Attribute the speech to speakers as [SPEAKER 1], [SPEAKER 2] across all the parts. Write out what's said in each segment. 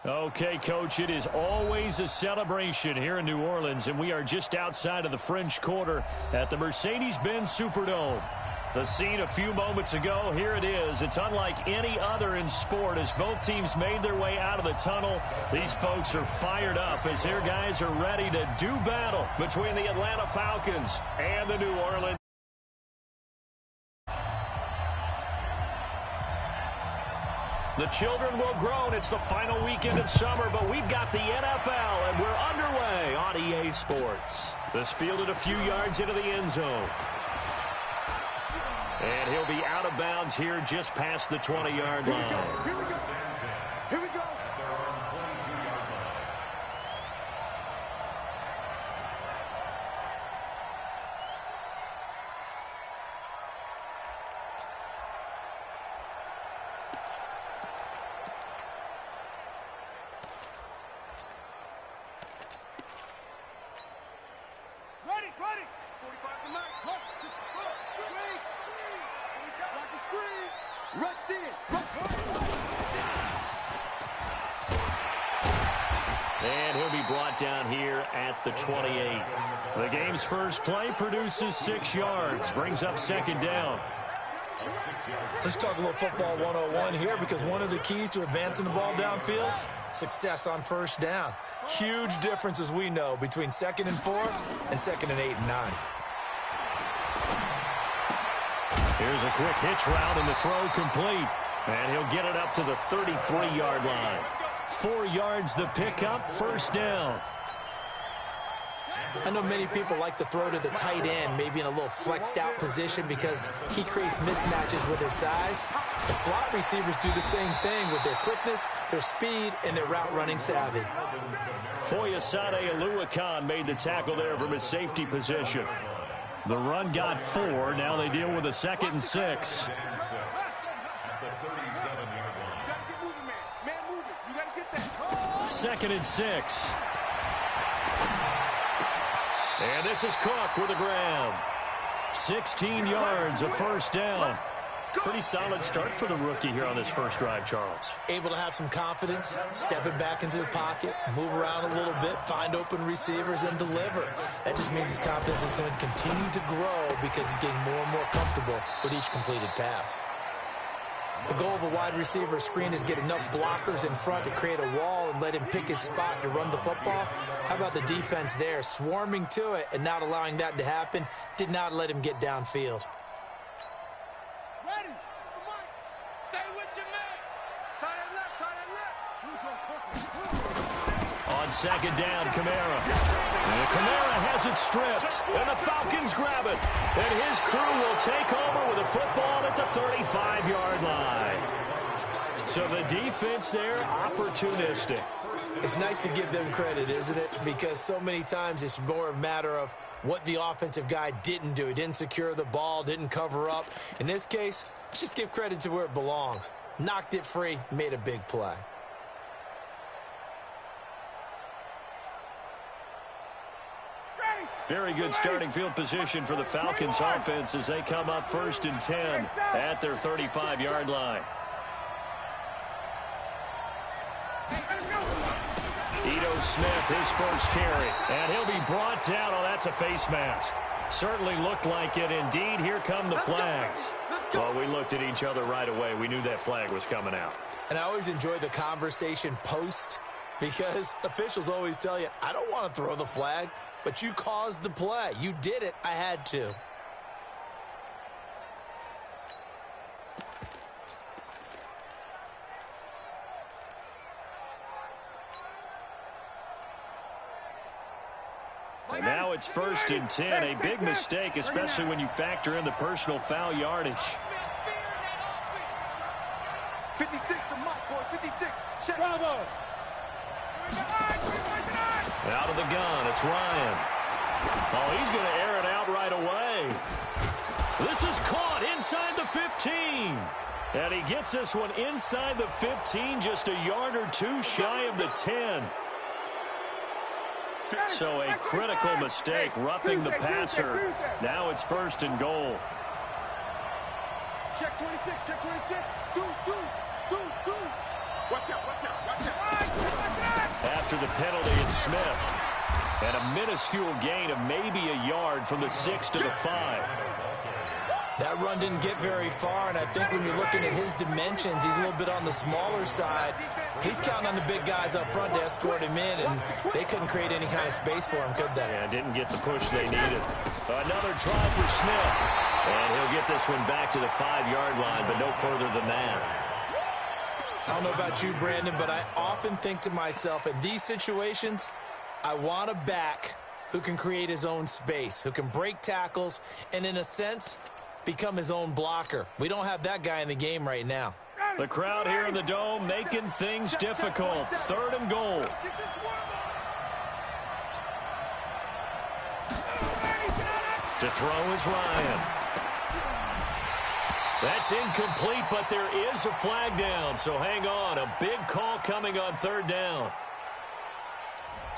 [SPEAKER 1] Okay, Coach, it is always a celebration here in New Orleans, and we are just outside of the French Quarter at the Mercedes-Benz Superdome. The scene a few moments ago, here it is. It's unlike any other in sport as both teams made their way out of the tunnel. These folks are fired up as their guys are ready to do battle between the Atlanta Falcons and the New Orleans. The children will groan. It's the final weekend of summer, but we've got the NFL, and we're underway on EA Sports. This fielded a few yards into the end zone. And he'll be out of bounds here just past the 20-yard line.
[SPEAKER 2] Here we go. Here we go. Ready. 45 to Mike. Look, just look. Screen. Watch the screen. Rush in.
[SPEAKER 1] And he'll be brought down here at the 28. The game's first play produces 6 yards. Brings up second down.
[SPEAKER 3] Let's talk a little football 101 here, because one of the keys to advancing the ball downfield, success on first down. Huge difference, as we know, between 2nd and 4 and 2nd and 8 and 9.
[SPEAKER 1] Here's a quick hitch route and the throw complete. And he'll get it up to the 33-yard line. 4 yards the pickup, first down.
[SPEAKER 3] I know many people like to throw to the tight end, maybe in a little flexed out position because he creates mismatches with his size. The slot receivers do the same thing with their quickness, their speed, and their route running savvy.
[SPEAKER 1] Foyesade Aluakan made the tackle there from his safety position. The run got 4. Now they deal with a 2nd and 6. Second and 6. And this is Cook with a grab. 16 yards, a first down. Pretty solid start for the rookie here on this first drive, Charles.
[SPEAKER 3] Able to have some confidence, stepping back into the pocket, move around a little bit, find open receivers, and deliver. That just means his confidence is going to continue to grow because he's getting more and more comfortable with each completed pass. The goal of a wide receiver screen is get enough blockers in front to create a wall and let him pick his spot to run the football. How about the defense there, swarming to it and not allowing that to happen? Did not let him get downfield.
[SPEAKER 2] Ready. Stay with your man. Tie that left.
[SPEAKER 1] On second down, Kamara. And Kamara has it stripped, and the Falcons grab it. And his crew will take over with a football at the 35-yard line. So the defense there, opportunistic.
[SPEAKER 3] It's nice to give them credit, isn't it? Because so many times it's more a matter of what the offensive guy didn't do. He didn't secure the ball, didn't cover up. In this case, let's just give credit to where it belongs. Knocked it free, made a big play.
[SPEAKER 1] Very good starting field position for the Falcons offense as they come up 1st and 10 at their 35-yard line. Ito Smith, his first carry, and he'll be brought down. Oh, that's a face mask. Certainly looked like it. Indeed, here come the flags. Well, we looked at each other right away. We knew that flag was coming out.
[SPEAKER 3] And I always enjoy the conversation post, because officials always tell you, I don't want to throw the flag, but you caused the play. You did it. I had to.
[SPEAKER 1] And now it's 1st and 10. A big mistake, especially when you factor in the personal foul yardage.
[SPEAKER 2] 56 to Mike, boy. 56. Check.
[SPEAKER 1] Bravo. Out of the gun, it's Ryan. Oh, he's going to air it out right away. This is caught inside the 15. And he gets this one inside the 15, just a yard or two shy of the 10. So a critical mistake, roughing the passer. Now it's 1st and goal.
[SPEAKER 2] Check 26, check 26. Deuce. Watch out.
[SPEAKER 1] after the penalty, it's Smith. And a minuscule gain of maybe a yard from the 6 to the 5.
[SPEAKER 3] That run didn't get very far, and I think when you're looking at his dimensions, he's a little bit on the smaller side. He's counting on the big guys up front to escort him in, and they couldn't create any kind of space for him, could they?
[SPEAKER 1] Yeah, didn't get the push they needed. Another try for Smith. And he'll get this one back to the 5-yard line, but no further than that.
[SPEAKER 3] I don't know about you, Brandon, but I often think to myself, in these situations, I want a back who can create his own space, who can break tackles, and in a sense, become his own blocker. We don't have that guy in the game right now.
[SPEAKER 1] The crowd here in the Dome making things difficult. 3rd and goal. To throw is Ryan. That's incomplete, but there is a flag down, so hang on. A big call coming on 3rd down.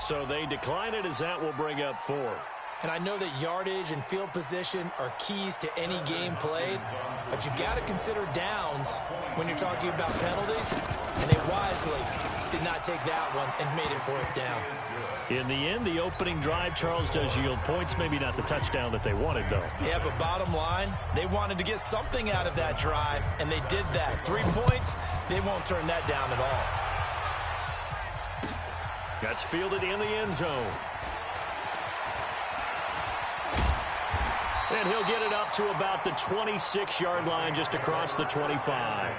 [SPEAKER 1] So they decline it as that will bring up 4th.
[SPEAKER 3] And I know that yardage and field position are keys to any game played, but you've got to consider downs when you're talking about penalties, and they wisely did not take that one and made it 4th down.
[SPEAKER 1] In the end, the opening drive, Charles, does yield points. Maybe not the touchdown that they wanted, though.
[SPEAKER 3] Yeah, but bottom line, they wanted to get something out of that drive, and they did that. 3 points, they won't turn that down at all.
[SPEAKER 1] That's fielded in the end zone. And he'll get it up to about the 26-yard line, just across the 25.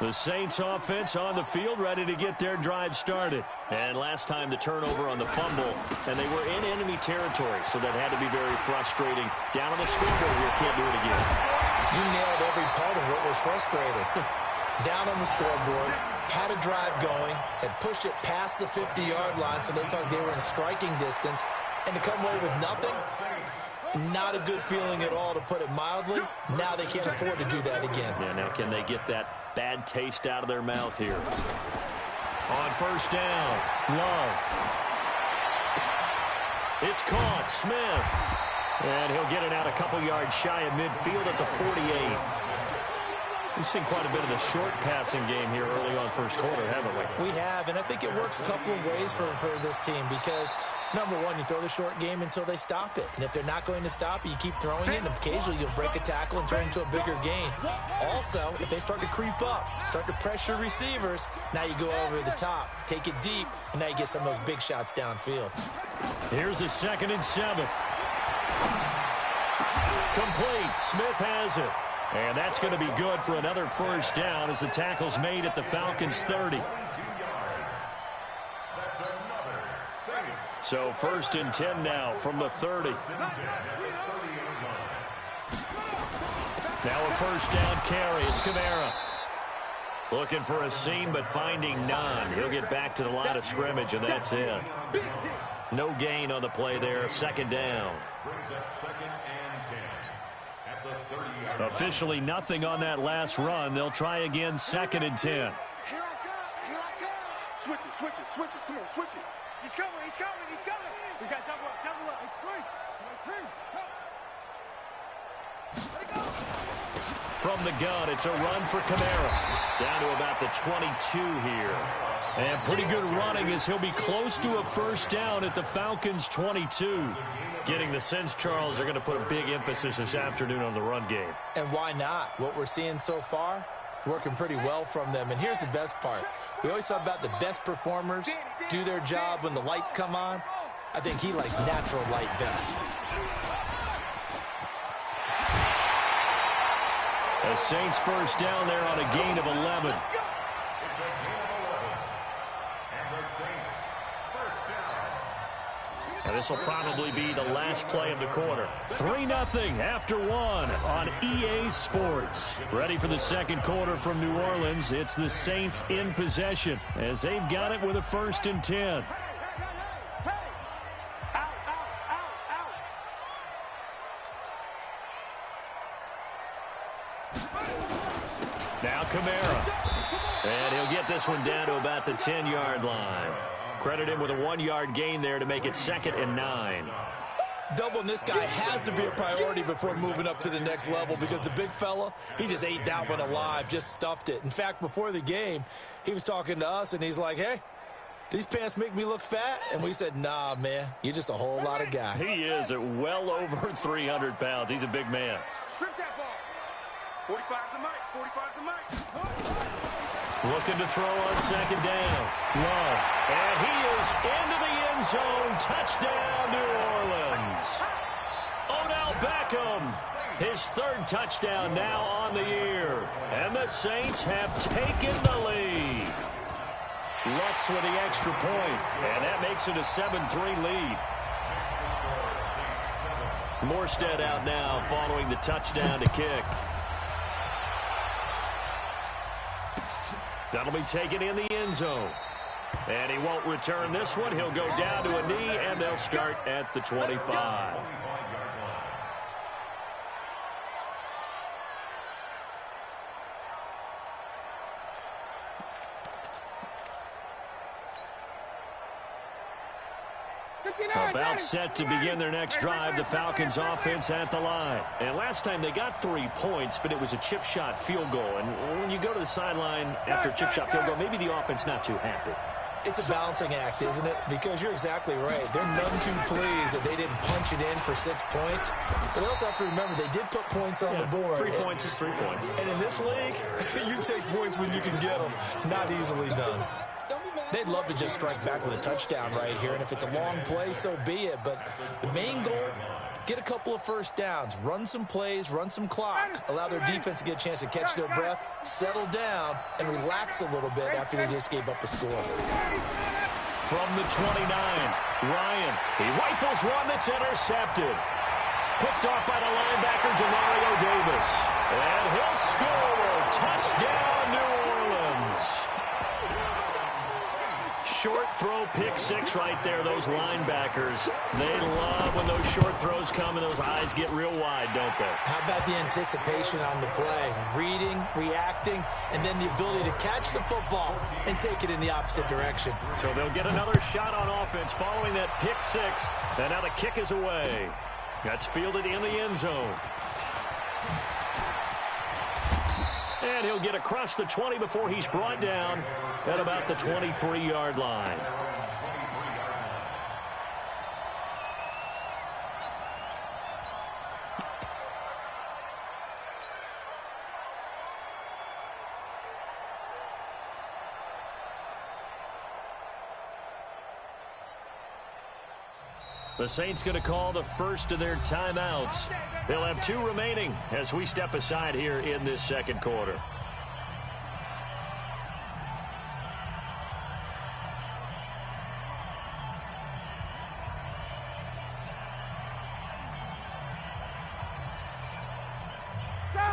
[SPEAKER 1] The Saints offense on the field, ready to get their drive started. And last time the turnover on the fumble, and they were in enemy territory, so that had to be very frustrating. Down on the scoreboard here, can't do it again.
[SPEAKER 3] You nailed every part of what was frustrating. Down on the scoreboard, had a drive going, had pushed it past the 50-yard line, so they thought they were in striking distance, and to come away with nothing, not a good feeling at all, to put it mildly. Now they can't afford to do that again.
[SPEAKER 1] Yeah, now can they get that bad taste out of their mouth here? On 1st down, Love. It's caught, Smith. And he'll get it out a couple yards shy of midfield at the 48. We've seen quite a bit of the short passing game here early on 1st quarter, haven't we?
[SPEAKER 3] We have, and I think it works a couple of ways for this team because, number one, you throw the short game until they stop it. And if they're not going to stop it, you keep throwing it, and occasionally you'll break a tackle and turn into a bigger gain. Also, if they start to creep up, start to pressure receivers, now you go over the top, take it deep, and now you get some of those big shots downfield.
[SPEAKER 1] Here's a 2nd and 7. Complete. Smith has it. And that's going to be good for another 1st down as the tackle's made at the Falcons' 30. So 1st and 10 now from the 30. Now a 1st down carry. It's Kamara. Looking for a seam, but finding none. He'll get back to the line of scrimmage, and that's it. No gain on the play there. 2nd down. Officially nothing on that last run. They'll try again, 2nd and 10.
[SPEAKER 2] Here I come. Switch it, switch it, switch it. Come on, switch it. He's coming, he's coming, he's coming. We got double up, double up. It's free. Let it go.
[SPEAKER 1] From the gun, it's a run for Kamara. Down to about the 22 here. And pretty good running as he'll be close to a 1st down at the Falcons' 22. Getting the sense, Charles, they're going to put a big emphasis this afternoon on the run game.
[SPEAKER 3] And why not? What we're seeing so far, it's working pretty well from them. And here's the best part. We always talk about the best performers do their job when the lights come on. I think he likes natural light best.
[SPEAKER 1] The Saints 1st down there on a gain of 11. And this will probably be the last play of the quarter. 3-0 after 1 on EA Sports. Ready for the 2nd quarter from New Orleans. It's the Saints in possession as they've got it with a 1st and 10. Now Kamara. And he'll get this one down to about the 10-yard line. Credit him with a 1-yard gain there to make it 2nd and 9.
[SPEAKER 3] Doubling this guy has to be a priority before moving up to the next level because the big fella, he just ate that one alive, just stuffed it. In fact, before the game, he was talking to us, and he's like, hey, these pants make me look fat? And we said, nah, man, you're just a whole lot of guy.
[SPEAKER 1] He is at well over 300 pounds. He's a big man.
[SPEAKER 2] Strip that ball. 45's the mic. 45's the mic.
[SPEAKER 1] Looking to throw on second down. Love. And he is into the end zone. Touchdown, New Orleans. Odell Beckham. His third touchdown now on the year. And the Saints have taken the lead. Lutz with the extra point. And that makes it a 7-3 lead. Morstead out now following the touchdown to kick. That'll be taken in the end zone. And he won't return this one. He'll go down to a knee, and they'll start at the 25. About set to begin their next drive, the Falcons offense at the line. And last time they got 3 points, but it was a chip shot field goal. And when you go to the sideline after a chip shot field goal, maybe the offense not too happy.
[SPEAKER 3] It's a balancing act, isn't it? Because you're exactly right. They're none too pleased that they didn't punch it in for 6 points. But they also have to remember they did put points on the board.
[SPEAKER 1] 3 points is 3 points.
[SPEAKER 3] And in this league, you take points when you can get them. Not easily done. They'd love to just strike back with a touchdown right here, and if it's a long play, so be it. But the main goal, get a couple of first downs, run some plays, run some clock, allow their defense to get a chance to catch their breath, settle down, and relax a little bit after they just gave up a score.
[SPEAKER 1] From the 29, Ryan, he rifles one that's intercepted. Picked off by the linebacker, Demario Davis. And he'll score. Touchdown, New Orleans. Short throw, pick six right there, those linebackers. They love when those short throws come and those eyes get real wide, don't they?
[SPEAKER 3] How about the anticipation on the play? Reading, reacting, and then the ability to catch the football and take it in the opposite direction.
[SPEAKER 1] So they'll get another shot on offense following that pick six. And now the kick is away. That's fielded in the end zone. And he'll get across the 20 before he's brought down at about the 23-yard line. The Saints going to call the first of their timeouts. They'll have 2 remaining as we step aside here in this second quarter.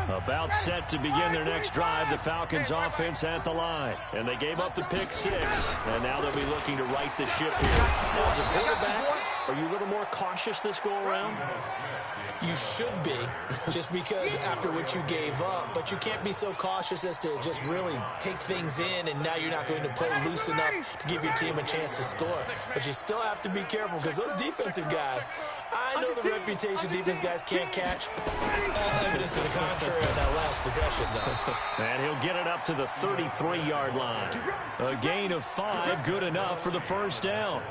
[SPEAKER 1] About set to begin their next drive, the Falcons offense at the line. And they gave up the pick six, and now they'll be looking to right the ship here. Now, as a quarterback, are you a little more cautious this go-around?
[SPEAKER 3] You should be, just because after what you gave up, but you can't be so cautious as to just really take things in, and now you're not going to play loose enough to give your team a chance to score. But you still have to be careful, because those defensive guys, I know the reputation defense guys can't catch. All evidence to the contrary on that last possession, though.
[SPEAKER 1] And he'll get it up to the 33-yard line. A gain of 5, good enough for the first down.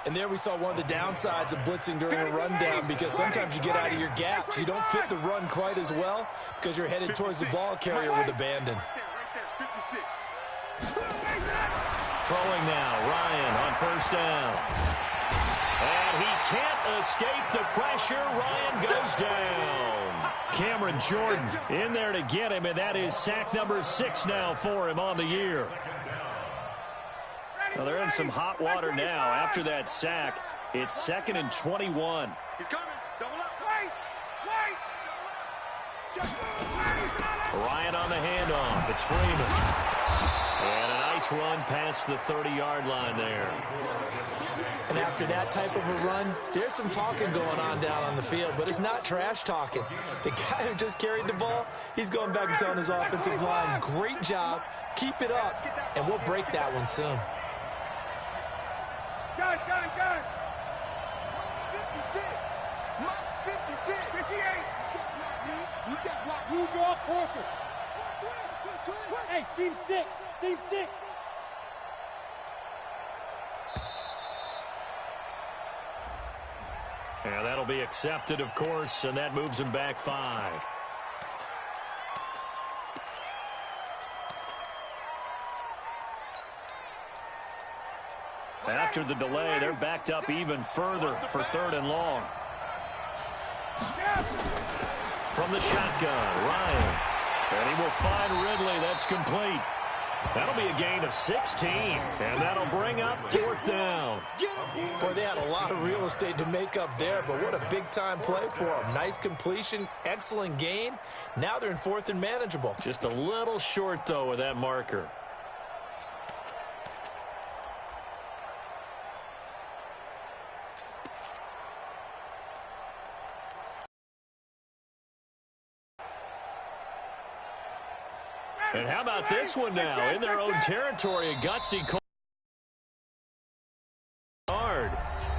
[SPEAKER 3] And there we saw one of the downsides of blitzing during a rundown, because sometimes you get out of your gaps. You don't fit the run quite as well because you're headed towards the ball carrier with abandon.
[SPEAKER 1] Throwing now, Ryan on first down. And he can't escape the pressure. Ryan goes down. Cameron Jordan in there to get him, and that is sack number 6 now for him on the year. Well, they're in some hot water now. After that sack, it's 2nd and 21.
[SPEAKER 2] He's coming. Double up.
[SPEAKER 1] Ryan on the handoff. It's Freeman. And a nice run past the 30-yard line there.
[SPEAKER 3] And after that type of a run, there's some talking going on down on the field, but it's not trash talking. The guy who just carried the ball, he's going back and telling his offensive line, great job, keep it up, and we'll break that one soon.
[SPEAKER 2] Got it. 56. You draw quarter. Hey, seam 6. Seam 6.
[SPEAKER 1] And that'll be accepted, of course, and that moves him back 5. After the delay, they're backed up even further for 3rd and long. From the shotgun, Ryan. And he will find Ridley. That's complete. That'll be a gain of 16, and that'll bring up 4th down.
[SPEAKER 3] Boy, they had a lot of real estate to make up there, but what a big-time play for them. Nice completion, excellent gain. Now they're in 4th and manageable.
[SPEAKER 1] Just a little short, though, with that marker. And how about this one now? In their own territory, a gutsy card.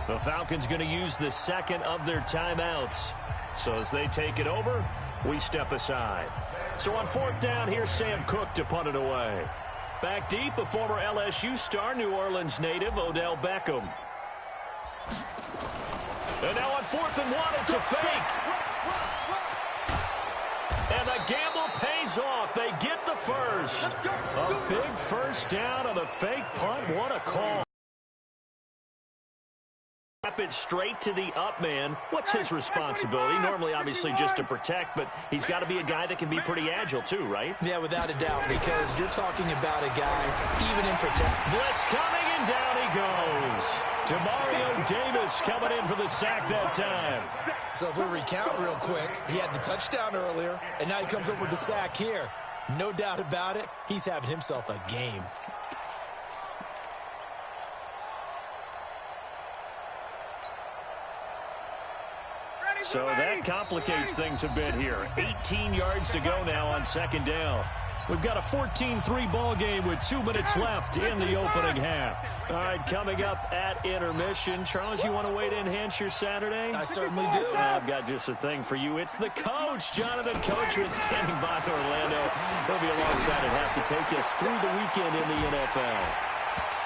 [SPEAKER 1] The Falcons going to use the 2nd of their timeouts. So as they take it over, we step aside. So on 4th down, here's Sam Cook to punt it away. Back deep, a former LSU star, New Orleans native, Odell Beckham. And now on 4th and 1, it's a fake. And the gamble pays off. They get the first. A big first down on the fake punt. What a call. Tap it straight to the up man. What's his responsibility? Normally, obviously, just to protect, but he's got to be a guy that can be pretty agile, too, right?
[SPEAKER 3] Yeah, without a doubt, because you're talking about a guy, even in protect.
[SPEAKER 1] Blitz coming, and down he goes. Demario Davis coming in for the sack that time.
[SPEAKER 3] So if we recount real quick, he had the touchdown earlier, and now he comes up with the sack here. No doubt about it, he's having himself a game.
[SPEAKER 1] So that complicates things a bit here. 18 yards to go now on 2nd down. We've got a 14-3 ball game with 2 minutes left in the opening half. All right, coming up at intermission. Charles, you want to wait to enhance your Saturday?
[SPEAKER 3] I certainly do.
[SPEAKER 1] I've got just a thing for you. It's the coach, Jonathan Coachman, standing by Orlando. He'll be alongside at half to take us through the weekend in the NFL.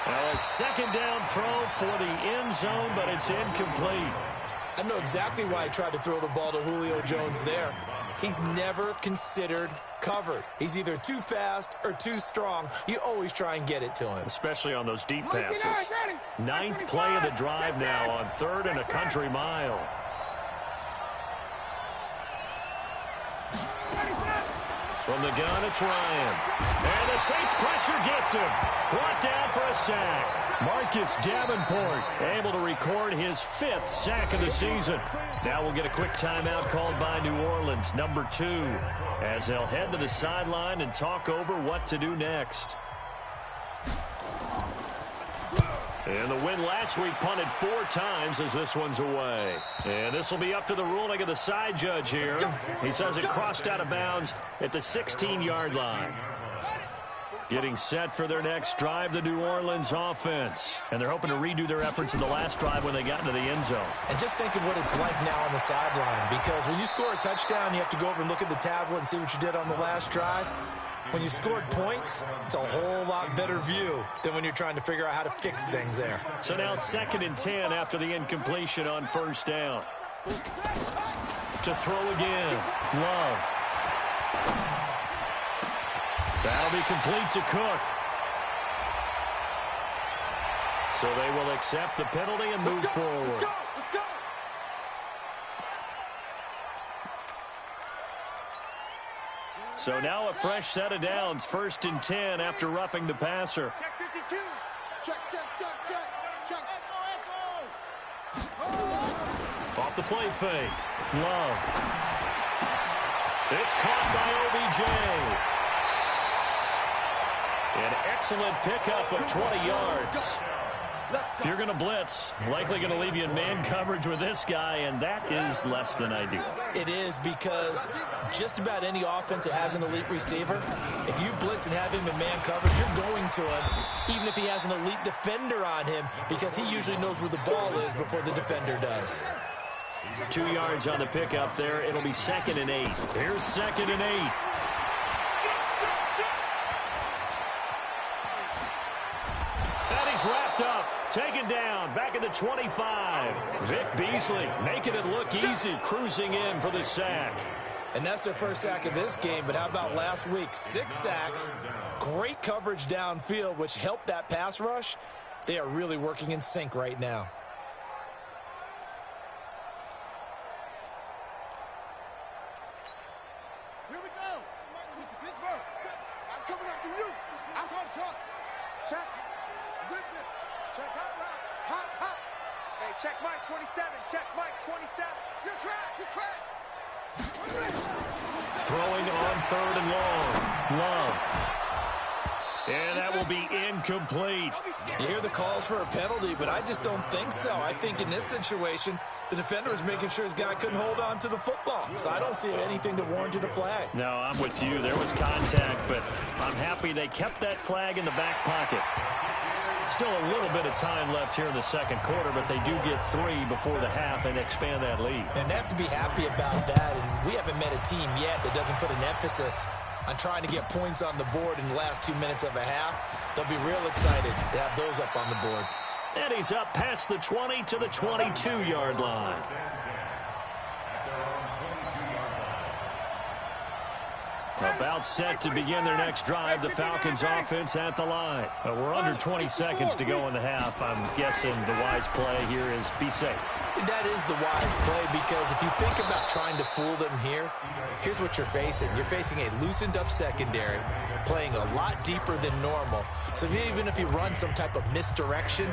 [SPEAKER 1] Well, a 2nd down throw for the end zone, but it's incomplete.
[SPEAKER 3] I know exactly why he tried to throw the ball to Julio Jones there. He's never considered covered. He's either too fast or too strong. You always try and get it to him.
[SPEAKER 1] Especially on those deep passes. 9th play of the drive now on 3rd and a country mile. From the gun, it's Ryan. And the Saints pressure gets him. Brought down for a sack. Marcus Davenport able to record his 5th sack of the season. Now we'll get a quick timeout called by New Orleans, number 2, as they'll head to the sideline and talk over what to do next. And the win last week punted 4 times as this one's away. And this will be up to the ruling of the side judge here. He says it crossed out of bounds at the 16-yard line. Getting set for their next drive, the New Orleans offense. And they're hoping to redo their efforts in the last drive when they got into the end zone.
[SPEAKER 3] And just think of what it's like now on the sideline, because when you score a touchdown, you have to go over and look at the tablet and see what you did on the last drive. When you scored points, it's a whole lot better view than when you're trying to figure out how to fix things there.
[SPEAKER 1] So now 2nd and 10 after the incompletion on 1st down. To throw again. Love. That'll be complete to Cook. So they will accept the penalty and move forward. So now a fresh set of downs, 1st and 10 after roughing the passer.
[SPEAKER 2] Check 52. Check.
[SPEAKER 1] Off the play fake. Love. It's caught by OBJ. An excellent pickup of 20 yards. If you're going to blitz, likely going to leave you in man coverage with this guy, and that is less than ideal.
[SPEAKER 3] It is, because just about any offense that has an elite receiver, if you blitz and have him in man coverage, you're going to him, even if he has an elite defender on him, because he usually knows where the ball is before the defender does.
[SPEAKER 1] 2 yards on the pickup there. It'll be 2nd and 8. Here's 2nd and 8. And he's wrapped up. Taken down, back at the 25. Vic Beasley making it look easy, cruising in for the sack.
[SPEAKER 3] And that's their first sack of this game, but how about last week? 6 sacks, great coverage downfield, which helped that pass rush. They are really working in sync right now.
[SPEAKER 2] Here we go. Pittsburgh. I'm coming after you. I'm hot shot. Check. Zip it. Check hot route. Hot, hot.
[SPEAKER 4] Hey, check Mike 27. Check Mike 27.
[SPEAKER 2] Your track. Your track.
[SPEAKER 1] Throwing on 3rd and long. Love. And that will be incomplete.
[SPEAKER 3] You hear the calls for a penalty, but I just don't think so. I think in this situation, the defender was making sure his guy couldn't hold on to the football. So I don't see anything to warrant a flag.
[SPEAKER 1] No, I'm with you. There was contact, but I'm happy they kept that flag in the back pocket. Still a little bit of time left here in the second quarter, but they do get 3 before the half and expand that lead.
[SPEAKER 3] And they have to be happy about that. And we haven't met a team yet that doesn't put an emphasis on trying to get points on the board in the last 2 minutes of a half. They'll be real excited to have those up on the board.
[SPEAKER 1] And he's up past the 20 to the 22-yard line. About set to begin their next drive, the Falcons offense at the line. We're under 20 seconds to go in the half. I'm guessing the wise play here is be safe.
[SPEAKER 3] That is the wise play, because if you think about trying to fool them here, here's what you're facing. You're facing a loosened up secondary, playing a lot deeper than normal. So even if you run some type of misdirection,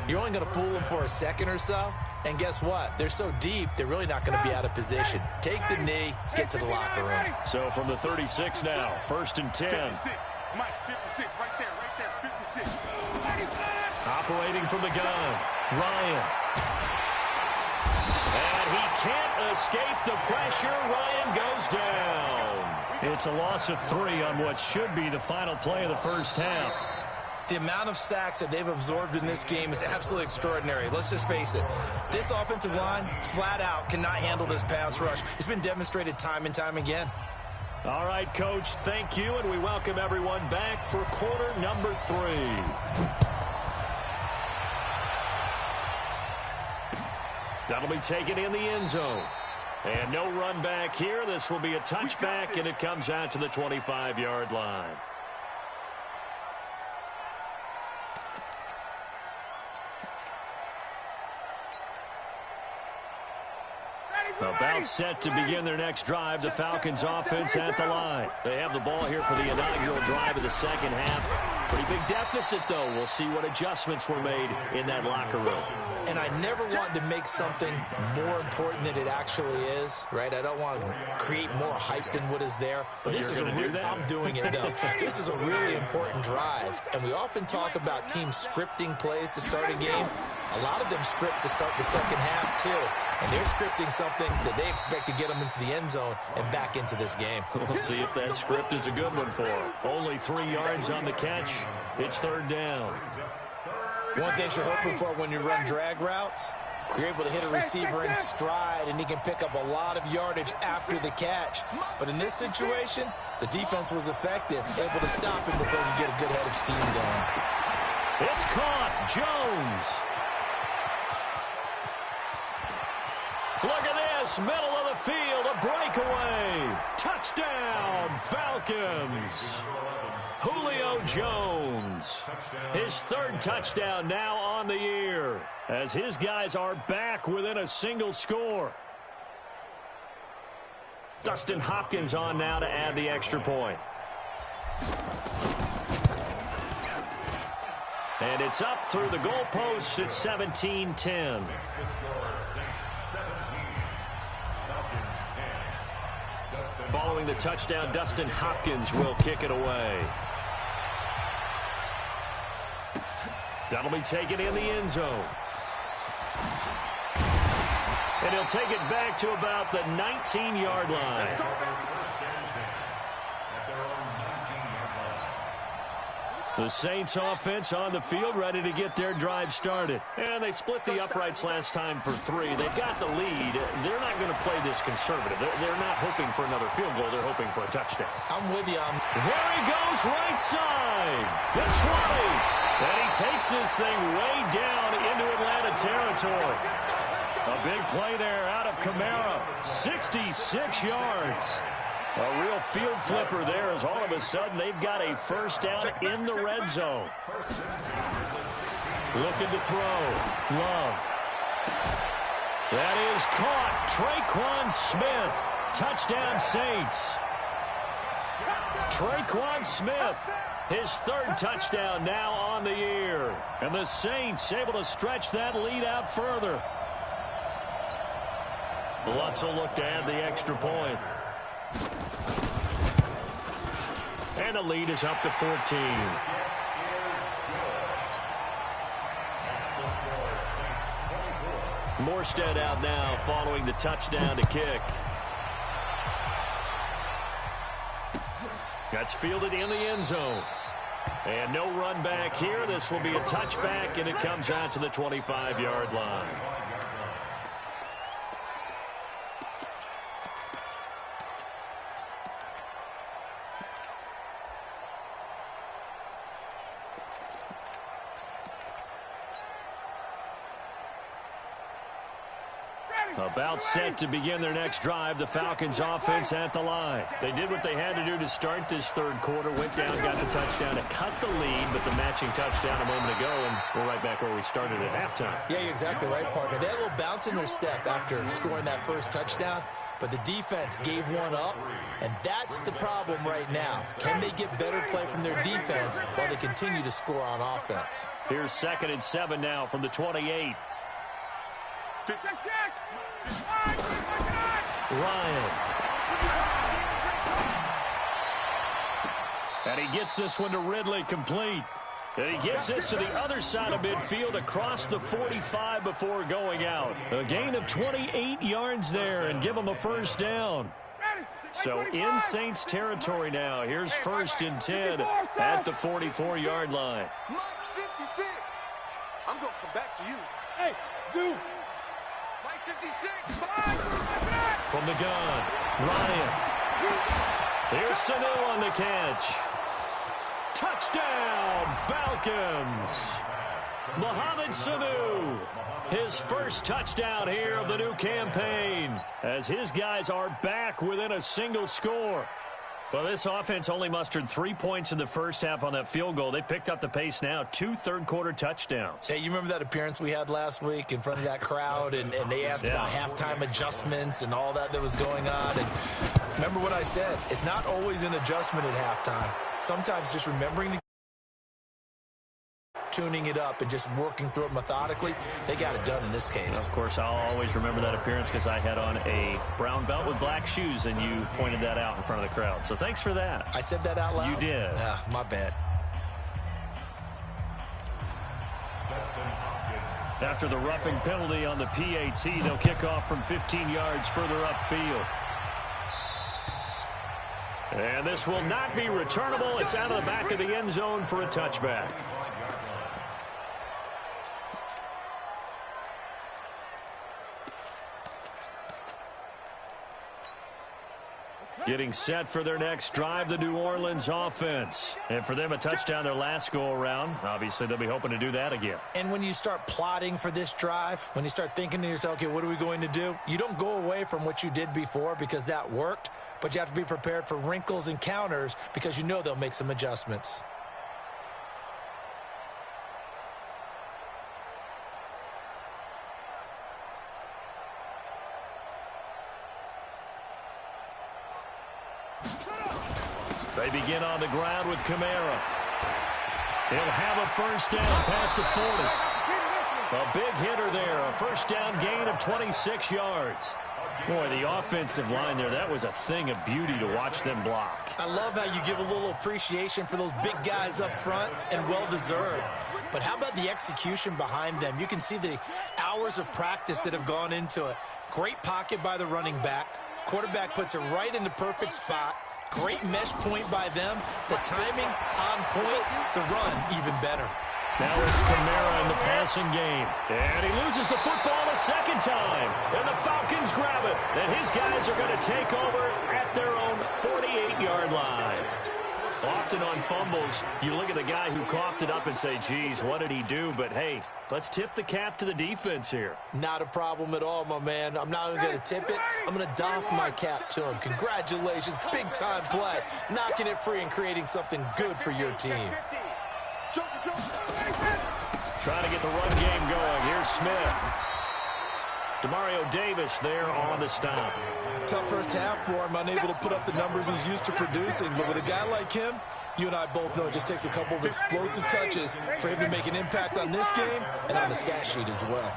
[SPEAKER 3] you're only going to fool them for a second or so. And guess what? They're so deep, they're really not going to be out of position. Take the knee, get to the locker room.
[SPEAKER 1] So from the 36 now, 1st and 10.
[SPEAKER 2] 56. Mike, 56. Right there, 56.
[SPEAKER 1] Operating from the gun, Ryan. And he can't escape the pressure. Ryan goes down. It's a loss of 3 on what should be the final play of the first half.
[SPEAKER 3] The amount of sacks that they've absorbed in this game is absolutely extraordinary. Let's just face it. This offensive line, flat out, cannot handle this pass rush. It's been demonstrated time and time again.
[SPEAKER 1] All right, Coach, thank you, and we welcome everyone back for quarter number 3. That'll be taken in the end zone. And no run back here. This will be a touchback, and it comes out to the 25-yard line. About set to begin their next drive, the Falcons offense at the line. They have the ball here for the inaugural drive of the second half. Pretty big deficit, though. We'll see what adjustments were made in that locker room.
[SPEAKER 3] And I never want to make something more important than it actually is, right? I don't want to create more hype than what is there. But this is I'm doing it, though. This is a really important drive. And we often talk about teams scripting plays to start a game. A lot of them script to start the second half, too. And they're scripting something that they expect to get them into the end zone and back into this game.
[SPEAKER 1] We'll see if that script is a good one for them. Only 3 yards on the catch. It's 3rd down.
[SPEAKER 3] One thing you're hoping for when you run drag routes, you're able to hit a receiver in stride, and he can pick up a lot of yardage after the catch. But in this situation, the defense was effective, able to stop him before he get a good head of steam going.
[SPEAKER 1] It's caught. Jones. Look at this, middle of the field, a breakaway. Touchdown, Falcons. Julio Jones. His 3rd touchdown now on the year, as his guys are back within a single score. Dustin Hopkins on now to add the extra point. And it's up through the goalposts. It's 17-10. Following the touchdown, Dustin Hopkins will kick it away. That'll be taken in the end zone. And he'll take it back to about the 19-yard line. The Saints offense on the field, ready to get their drive started. And they split the uprights last time for 3. They've got the lead. They're not going to play this conservative. They're not hoping for another field goal. They're hoping for a touchdown.
[SPEAKER 3] I'm with you.
[SPEAKER 1] There he goes, right side. The 20. And he takes this thing way down into Atlanta territory. A big play there out of Kamara. 66 yards. A real field flipper there as all of a sudden they've got a first down in the red zone. Looking to throw. Love. That is caught. Traquan Smith. Touchdown Saints. Traquan Smith. His 3rd touchdown now on the year. And the Saints able to stretch that lead out further. Lutz will look to add the extra point. And the lead is up to 14. Morstead out now following the touchdown to kick. That's fielded in the end zone. And no run back here. This will be a touchback, and it comes out to the 25-yard line. About set to begin their next drive. The Falcons offense at the line. They did what they had to do to start this 3rd quarter. Went down, got the touchdown to cut the lead, but the matching touchdown a moment ago, and we're right back where we started at halftime.
[SPEAKER 3] Yeah, you're exactly right, partner. They had a little bounce in their step after scoring that first touchdown, but the defense gave one up, and that's the problem right now. Can they get better play from their defense while they continue to score on offense?
[SPEAKER 1] Here's 2nd and 7 now from the 28. Ryan. And he gets this one to Ridley complete. And he gets this to the other side of midfield across the 45 before going out. A gain of 28 yards there and give him a first down. So in Saints territory now. Here's 1st and 10 at the 44-yard line.
[SPEAKER 2] 56. I'm going to come back to you. Hey, Zoo. 56.
[SPEAKER 1] From the gun, Ryan. Here's Sanu on the catch. Touchdown, Falcons. Mohamed Sanu. His first touchdown here of the new campaign as his guys are back within a single score. Well, this offense only mustered 3 points in the first half on that field goal. They picked up the pace now. 2 third-quarter touchdowns.
[SPEAKER 3] Hey, you remember that appearance we had last week in front of that crowd, and they asked about halftime adjustments and all that was going on. And remember what I said. It's not always an adjustment at halftime. Sometimes just remembering the tuning it up and just working through it methodically, they got it done in this case.
[SPEAKER 1] Of course, I'll always remember that appearance because I had on a brown belt with black shoes, and you pointed that out in front of the crowd. So thanks for that.
[SPEAKER 3] I said that out loud?
[SPEAKER 1] You did.
[SPEAKER 3] My bad.
[SPEAKER 1] After the roughing penalty on the PAT, they'll kick off from 15 yards further upfield. And this will not be returnable. It's out of the back of the end zone for a touchback. Getting set for their next drive, the New Orleans offense. And for them, a touchdown their last go-around. Obviously, they'll be hoping to do that again.
[SPEAKER 3] And when you start plotting for this drive, when you start thinking to yourself, okay, what are we going to do? You don't go away from what you did before because that worked, but you have to be prepared for wrinkles and counters because you know they'll make some adjustments.
[SPEAKER 1] They begin on the ground with Kamara. He'll have a first down past the 40. A big hitter there. A first down gain of 26 yards. Boy, the offensive line there, that was a thing of beauty to watch them block.
[SPEAKER 3] I love how you give a little appreciation for those big guys up front, and well-deserved. But how about the execution behind them? You can see the hours of practice that have gone into it. Great pocket by the running back. Quarterback puts it right in the perfect spot. Great mesh point by them. The timing on point. The run even better.
[SPEAKER 1] Now it's Kamara in the passing game. And he loses the football a second time. And the Falcons grab it. And his guys are going to take over at their own 48-yard line. Often on fumbles, you look at the guy who coughed it up and say, geez, what did he do? But, hey, let's tip the cap to the defense here.
[SPEAKER 3] Not a problem at all, my man. I'm not even going to tip it. I'm going to doff my cap to him. Congratulations. Big-time play. Knocking it free and creating something good for your team.
[SPEAKER 1] Trying to get the run game going. Here's Smith. Demario Davis there on the stop.
[SPEAKER 3] Tough first half for him, unable to put up the numbers he's used to producing. But with a guy like him, you and I both know it just takes a couple of explosive touches for him to make an impact on this game and on the stat sheet as well.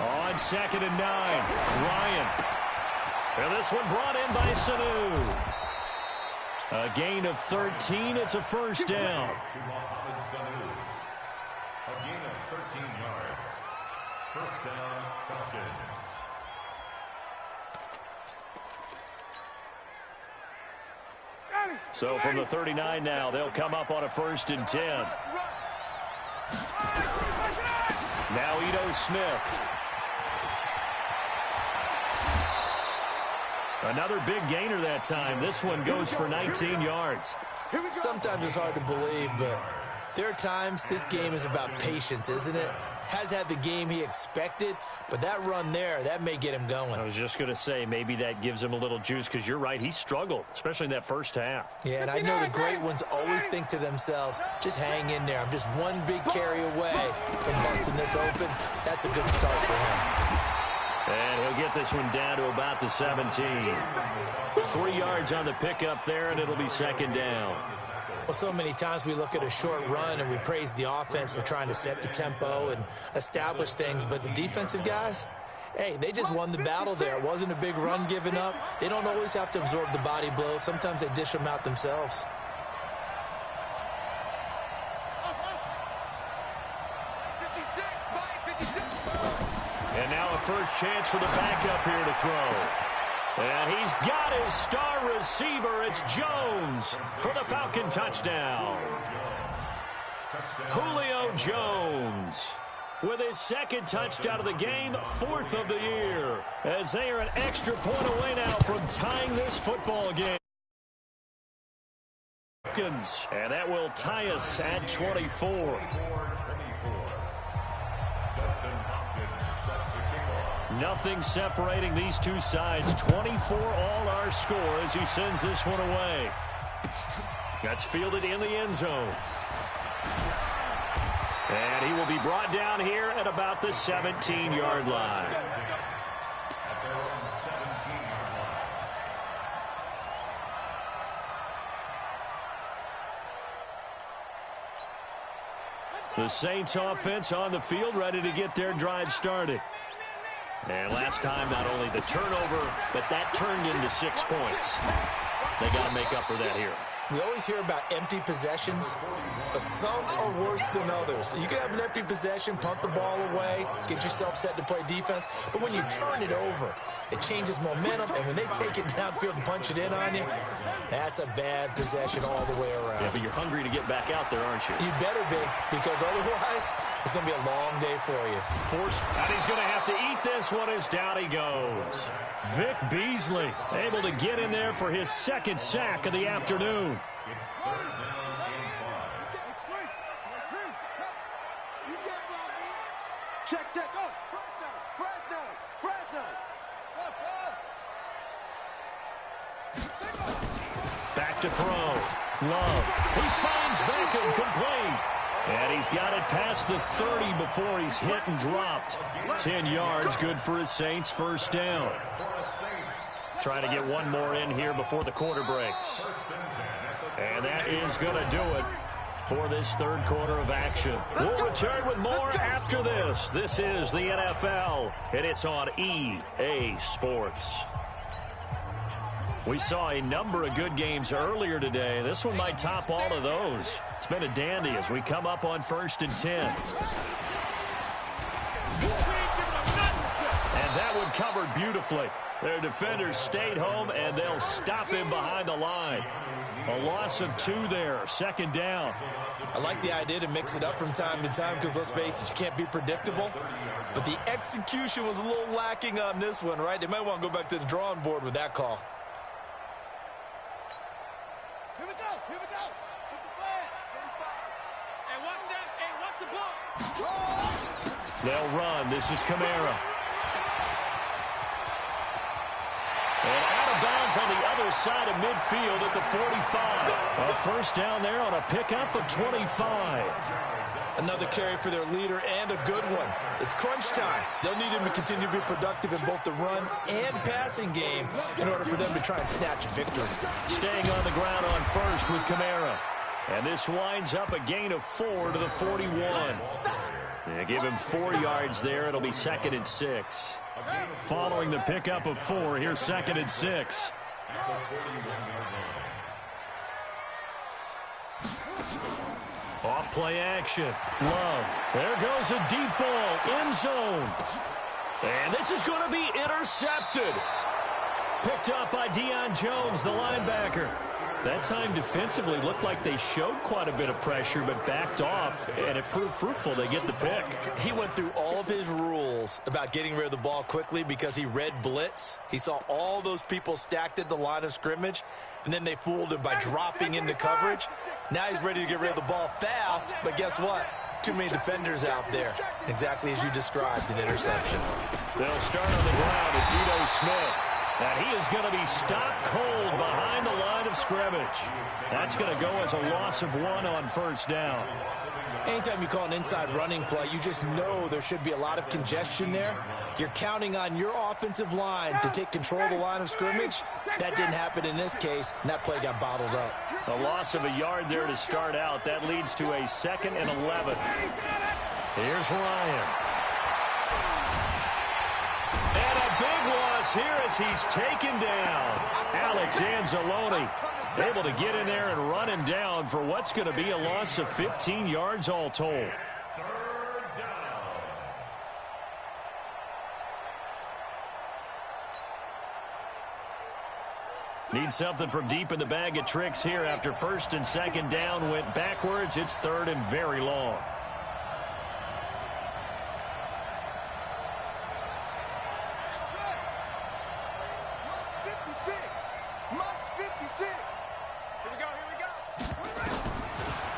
[SPEAKER 1] On 2nd and 9, Ryan. And this one brought in by Sanu. A gain of 13. It's a first down.
[SPEAKER 5] A gain of 13 yards. First down, Falcons.
[SPEAKER 1] So from the 39 now, they'll come up on a 1st and 10. Now Ito Smith. Another big gainer that time. This one goes for 19 yards.
[SPEAKER 3] Sometimes it's hard to believe, but there are times this game is about patience, isn't it? Has had the game he expected, but that run there, that may get him going.
[SPEAKER 1] I was just going to say, maybe that gives him a little juice, because you're right, he struggled, especially in that first half.
[SPEAKER 3] Yeah, and I know the great ones always think to themselves, just hang in there. I'm just one big carry away from busting this open. That's a good start for him.
[SPEAKER 1] And he'll get this one down to about the 17. 3 yards on the pickup there, and it'll be 2nd down.
[SPEAKER 3] Well, so many times we look at a short run and we praise the offense for trying to set the tempo and establish things, but the defensive guys, hey, they just won the battle there. It wasn't a big run given up. They don't always have to absorb the body blows. Sometimes they dish them out themselves.
[SPEAKER 1] And now a first chance for the backup here to throw. And he's got his star receiver. It's Jones for the Falcon touchdown. Julio Jones with his 2nd touchdown of the game, 4th of the year, as they are an extra point away now from tying this football game. And that will tie us at 24. Nothing separating these two sides. 24 all our score as he sends this one away. That's fielded in the end zone. And he will be brought down here at about the 17-yard line. The Saints offense on the field, ready to get their drive started. And last time, not only the turnover, but that turned into 6 points. They got to make up for that here.
[SPEAKER 3] We always hear about empty possessions, but some are worse than others. You can have an empty possession, punt the ball away, get yourself set to play defense, but when you turn it over, it changes momentum, and when they take it downfield and punch it in on you, that's a bad possession all the way around.
[SPEAKER 1] Yeah, but you're hungry to get back out there, aren't you?
[SPEAKER 3] You better be, because otherwise, it's going to be a long day for you.
[SPEAKER 1] And he's going to have to eat this one as down he goes. Vic Beasley able to get in there for his 2nd sack of the afternoon.
[SPEAKER 2] Check, go. Fresno.
[SPEAKER 1] Back to throw. Love. He finds Beckham complete. And he's got it past the 30 before he's hit and dropped. 10 yards, good for his Saints. First down. Trying to get one more in here before the quarter breaks. And that is going to do it for this 3rd quarter of action. We'll return with more after this. This is the NFL, and it's on EA Sports. We saw a number of good games earlier today. This one might top all of those. It's been a dandy as we come up on 1st and 10. And that would covered beautifully. Their defenders stayed home, and they'll stop him behind the line. A loss of 2 there, 2nd down.
[SPEAKER 3] I like the idea to mix it up from time to time because, let's face it, you can't be predictable. But the execution was a little lacking on this one, right? They might want to go back to the drawing board with that call.
[SPEAKER 2] Here we go. Here we go. Hit the flag. 35.
[SPEAKER 4] Hey, watch that. Hey, watch the ball.
[SPEAKER 1] They'll run. This is Kamara. And out of bounds on the other side of midfield at the 45. A first down there on a pickup of 25.
[SPEAKER 3] Another carry for their leader and a good one. It's crunch time. They'll need him to continue to be productive in both the run and passing game in order for them to try and snatch a victory.
[SPEAKER 1] Staying on the ground on first with Kamara. And this winds up a gain of 4 to the 41. They give him 4 yards there. It'll be 2nd and 6. Following the pickup of 4, here's 2nd and 6. Off play action. Love. There goes a deep ball. End zone. And this is going to be intercepted. Picked up by Deion Jones, the linebacker. That time defensively looked like they showed quite a bit of pressure but backed off, and it proved fruitful. They get the pick.
[SPEAKER 3] He went through all of his rules about getting rid of the ball quickly because he read blitz. He saw all those people stacked at the line of scrimmage, and then they fooled him by dropping into coverage. Now he's ready to get rid of the ball fast, but guess what? Too many defenders out there. Exactly as you described, an interception.
[SPEAKER 1] They'll start on the ground. It's Ito Smith. And he is going to be stopped cold behind the line of scrimmage. That's going to go as a loss of 1 on first down.
[SPEAKER 3] Anytime you call an inside running play, you just know there should be a lot of congestion there. You're counting on your offensive line to take control of the line of scrimmage. That didn't happen in this case, and that play got bottled up.
[SPEAKER 1] A loss of a yard there to start out. That leads to a 2nd and 11. Here's Ryan. And a big loss here as he's taken down. Alex Anzalone able to get in there and run him down for what's going to be a loss of 15 yards all told. Need something from deep in the bag of tricks here after 1st and 2nd down went backwards. It's 3rd and very long.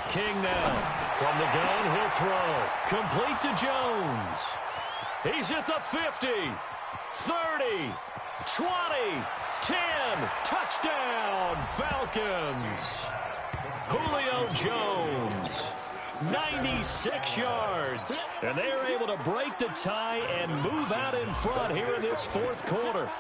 [SPEAKER 1] King now. From the gun, he'll throw. Complete to Jones. He's at the 50, 30, 20, 10. Touchdown, Falcons. Julio Jones. 96 yards. And they are able to break the tie and move out in front here in this 4th quarter.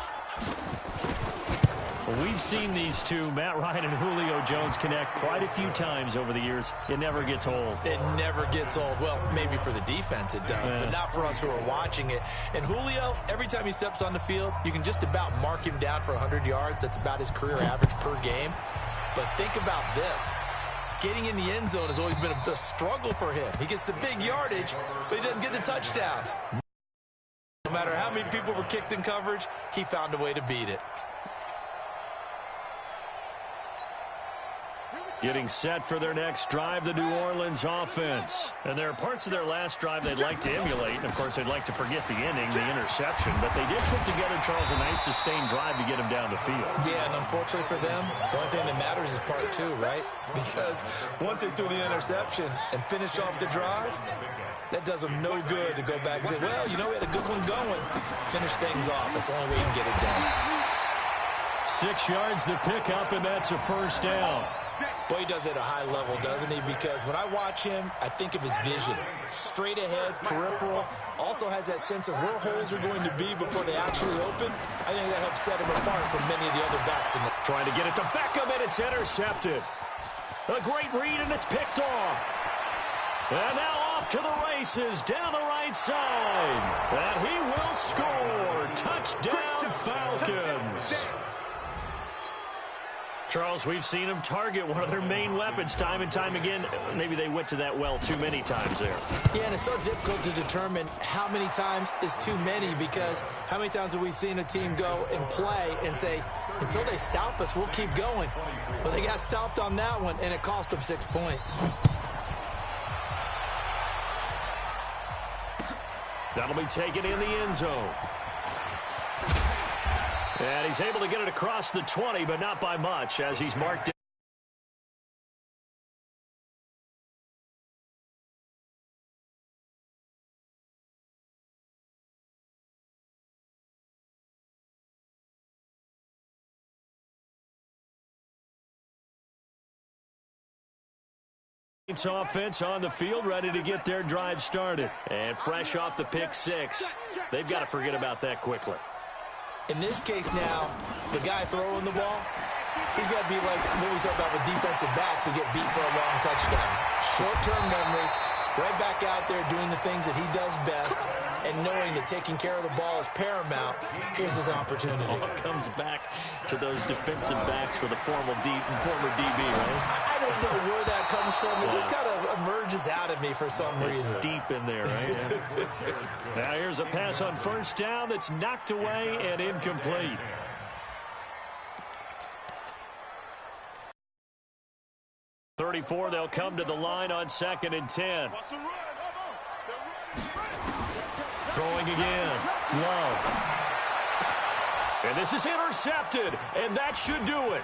[SPEAKER 1] Well, we've seen these two, Matt Ryan and Julio Jones, connect quite a few times over the years. It never gets old.
[SPEAKER 3] It never gets old. Well, maybe for the defense it does, but not for us who are watching it. And Julio, every time he steps on the field, you can just about mark him down for 100 yards. That's about his career average per game. But think about this. Getting in the end zone has always been a struggle for him. He gets the big yardage, but he doesn't get the touchdowns. No matter how many people were kicked in coverage, he found a way to beat it.
[SPEAKER 1] Getting set for their next drive, the New Orleans offense. And there are parts of their last drive they'd like to emulate. And, of course, they'd like to forget the ending, the interception. But they did put together, Charles, a nice sustained drive to get him down the field.
[SPEAKER 3] Yeah, and unfortunately for them, the only thing that matters is part 2, right? Because once they threw the interception and finished off the drive, that does them no good to go back and say, well, you know, we had a good one going. Finish things off. That's the only way you can get it done.
[SPEAKER 1] 6 yards the pickup, and that's a first down.
[SPEAKER 3] Boy, he does it at a high level, doesn't he? Because when I watch him, I think of his vision. Straight ahead, peripheral. Also has that sense of where holes are going to be before they actually open. I think that helps set him apart from many of the other backs.
[SPEAKER 1] Trying to get it to Beckham, and it's intercepted. A great read, and it's picked off. And now off to the races down the right side. And he will score. Touchdown, Falcons. Charles, we've seen them target one of their main weapons time and time again. Maybe they went to that well too many times there.
[SPEAKER 3] Yeah, and it's so difficult to determine how many times is too many, because how many times have we seen a team go and play and say, until they stop us, we'll keep going. But they got stopped on that one, and it cost them 6 points.
[SPEAKER 1] That'll be taken in the end zone. And he's able to get it across the 20, but not by much, as he's marked it. Offense on the field, ready to get their drive started. And fresh off the pick six, they've got to forget about that quickly.
[SPEAKER 3] In this case now, the guy throwing the ball, he's got to be like what we talk about with defensive backs who get beat for a long touchdown. Short-term memory, right back out there doing the things that he does best, and knowing that taking care of the ball is paramount. Here's his opportunity.
[SPEAKER 1] All comes back to those defensive backs for the former DB, right?
[SPEAKER 3] I don't know where that comes from. It just kind of emerges out of me for some reason.
[SPEAKER 1] It's deep in there, right? Yeah. Now here's a pass on first down that's knocked away and incomplete. .34, they'll come to the line on 2nd and 10. Throwing again. Love. And this is intercepted, and that should do it.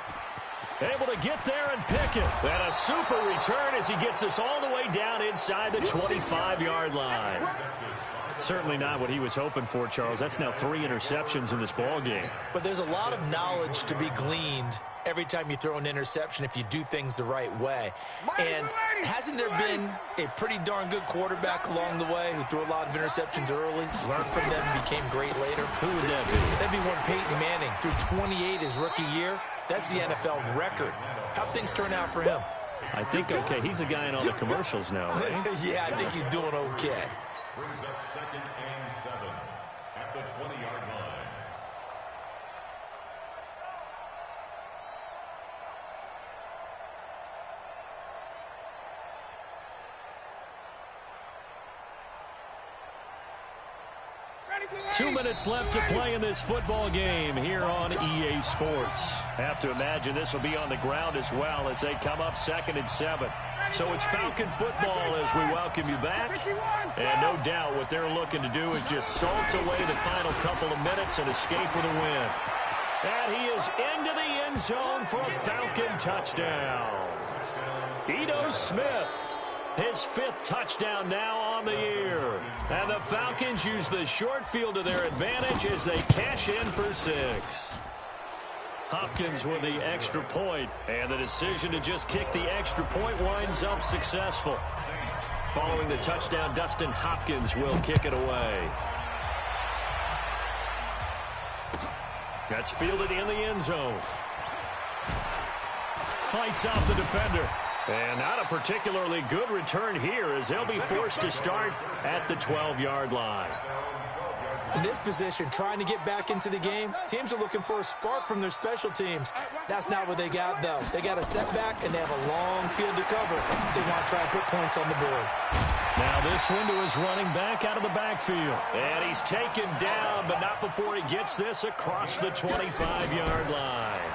[SPEAKER 1] Able to get there and pick it. And a super return as he gets us all the way down inside the 25-yard line. Certainly not what he was hoping for, Charles. That's now 3 interceptions in this ball game.
[SPEAKER 3] But there's a lot of knowledge to be gleaned every time you throw an interception if you do things the right way. And hasn't there been a pretty darn good quarterback along the way who threw a lot of interceptions early, learned from them, and became great later?
[SPEAKER 1] Who would that be?
[SPEAKER 3] That'd be one Peyton Manning. Threw 28 his rookie year. That's the NFL record. How'd things turn out for him?
[SPEAKER 1] I think okay. He's a guy in all the commercials now, right?
[SPEAKER 3] Yeah, I think he's doing okay.
[SPEAKER 5] Brings up 2nd and 7 at the 20-yard line.
[SPEAKER 1] Two minutes left to play in this football game here on EA Sports. Have to imagine this will be on the ground as well as they come up 2nd and 7. So it's Falcon football as we welcome you back. And no doubt what they're looking to do is just salt away the final couple of minutes and escape with a win. And he is into the end zone for a Falcon touchdown. Ito Smith. His 5th touchdown now on the year. And the Falcons use the short field to their advantage as they cash in for 6. Hopkins with the extra point, and the decision to just kick the extra point winds up successful. Following the touchdown, Dustin Hopkins will kick it away. That's fielded in the end zone. Fights off the defender. And not a particularly good return here as they'll be forced to start at the 12-yard line.
[SPEAKER 3] In this position, trying to get back into the game, teams are looking for a spark from their special teams. That's not what they got, though. They got a setback, and they have a long field to cover if they want to try and put points on the board.
[SPEAKER 1] Now this one to his running back out of the backfield. And he's taken down, but not before he gets this across the 25-yard line.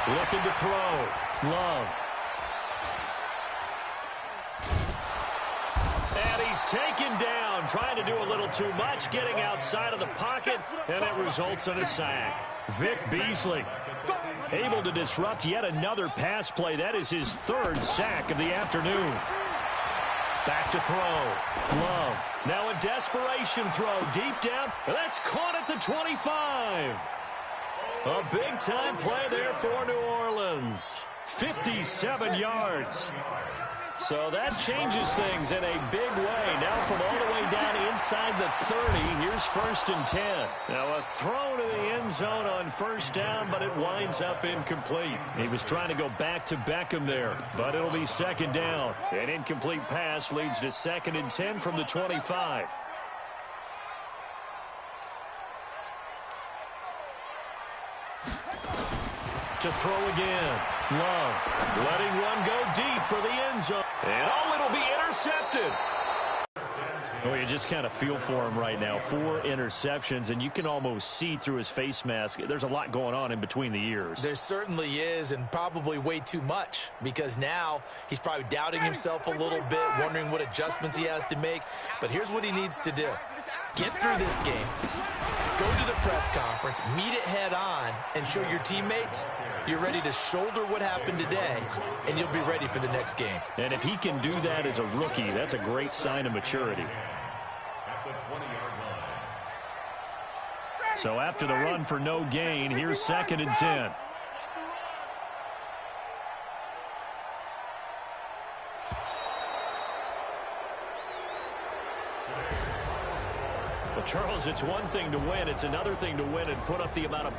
[SPEAKER 1] Looking to throw. Love. And he's taken down, trying to do a little too much, getting outside of the pocket, and it results in a sack. Vic Beasley able to disrupt yet another pass play. That is his 3rd sack of the afternoon. Back to throw. Love. Now a desperation throw deep down. That's caught at the 25. A big-time play there for New Orleans. 57 yards. So that changes things in a big way. Now from all the way down inside the 30, here's 1st and 10. Now a throw to the end zone on first down, but it winds up incomplete. He was trying to go back to Beckham there, but it'll be 2nd down. An incomplete pass leads to 2nd and 10 from the 25. To throw again. Love letting one go deep for the end zone. And it'll be intercepted. Well, you just kind of feel for him right now. 4 interceptions, and you can almost see through his face mask. There's a lot going on in between the ears.
[SPEAKER 3] There certainly is, and probably way too much, because now he's probably doubting himself a little bit, wondering what adjustments he has to make. But here's what he needs to do. Get through this game, go to the press conference, meet it head on, and show your teammates you're ready to shoulder what happened today, and you'll be ready for the next game.
[SPEAKER 1] And if he can do that as a rookie, that's a great sign of maturity.
[SPEAKER 5] At the 20-yard line.
[SPEAKER 1] So after the run for no gain, here's 2nd and 10. Well, Charles, it's one thing to win. It's another thing to win and put up the amount of